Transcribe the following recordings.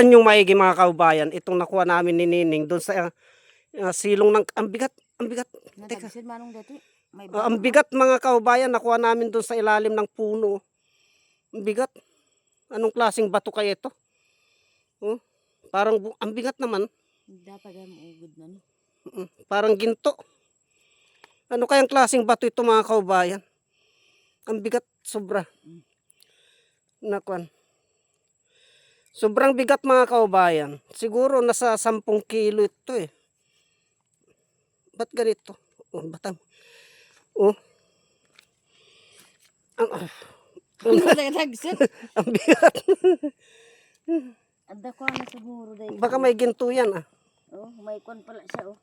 Tignan yung maigi mga kaubayan. Itong nakuha namin ni Nining doon sa silong ng... Ang bigat, ang bigat. Teka. Ang bigat mga kaubayan. Nakuha namin doon sa ilalim ng puno. Ang bigat. Anong klaseng bato kaya ito? Oh, parang ang bigat naman. Dapat ay maugod na. Parang ginto. Ano kayang klaseng bato ito mga kaubayan? Ang bigat sobra. Nakuan. Sobrang bigat mga kaubayan. Siguro nasa 10 kilo ito eh. Ba't ganito? Oh, batang. Oh. Ang bigat. Ada ko na siguro dahil. Baka may ginto yan ah. Oh, may kon pala siya oh.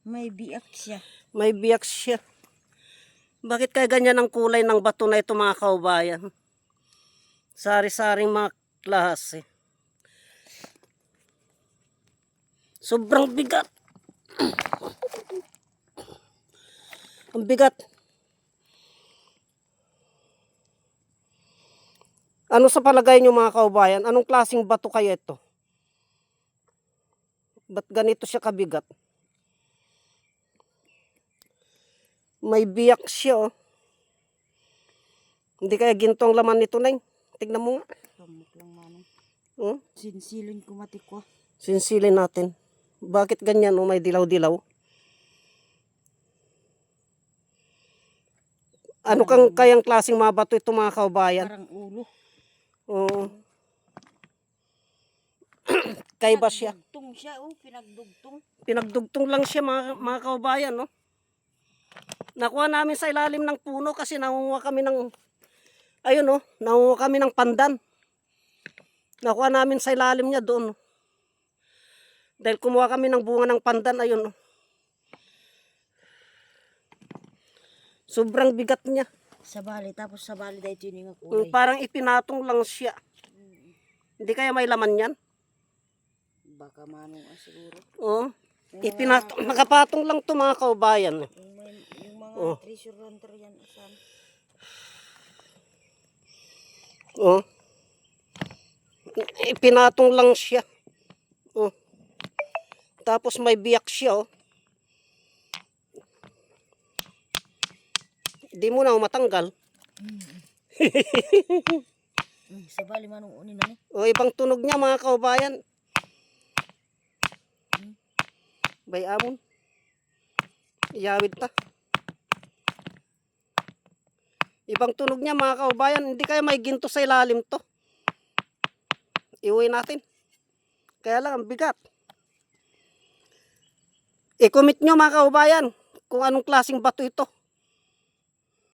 May biak siya. May biyak siya. Bakit kaya ganyan ang kulay ng bato na ito mga kaubayan? Sari-saring mga klase. Sobrang bigat. Ang bigat. Ano sa palagay nyo mga kaubayan? Anong klaseng bato kaya ito? Ba't ganito siya kabigat? May biyak siya oh. Hindi kaya ginto ang laman nito, Neng? Tignan mo nga. Kamuk lang manong. Oh? Sinsilin ko matikwa. Sinsilin natin. Bakit ganyan oh? May dilaw-dilaw. Ano kang kayang klaseng mga bato ito mga kaubayan? Parang ulo. Oo. Kaiba siya. Pinagdugtong siya oh. Pinagdugtong. Pinagdugtong lang siya mga kaubayan no. Nakuha namin sa ilalim ng puno kasi nangunguha kami ng ayun oh, nangunguha kami ng pandan. Nakuha namin sa ilalim niya doon. Dahil kumuha kami ng bunga ng pandan ayun oh. Sobrang bigat niya. Sa bali tapos sa bali dahil yun yung kulay. Parang ipinatong lang siya. Hindi kaya may laman yan? Baka manong siguro. Oo. Ipinatong, nakapatong lang to mga kaubayan. Yung mga treasure hunter yan. Asan? Oh. Ipinatong lang siya. Oh. Tapos may biyak siya oh. Hindi mo na matanggal. Sa bali manong unin na ni. O ibang tunog niya mga kaubayan. Bayamon. Iyawid ta. Ibang tunog niya mga kaubayan. Hindi kaya may ginto sa ilalim to. Iuwi natin. Kaya lang ang bigat. I-comment nyo mga kaubayan kung anong klaseng bato ito.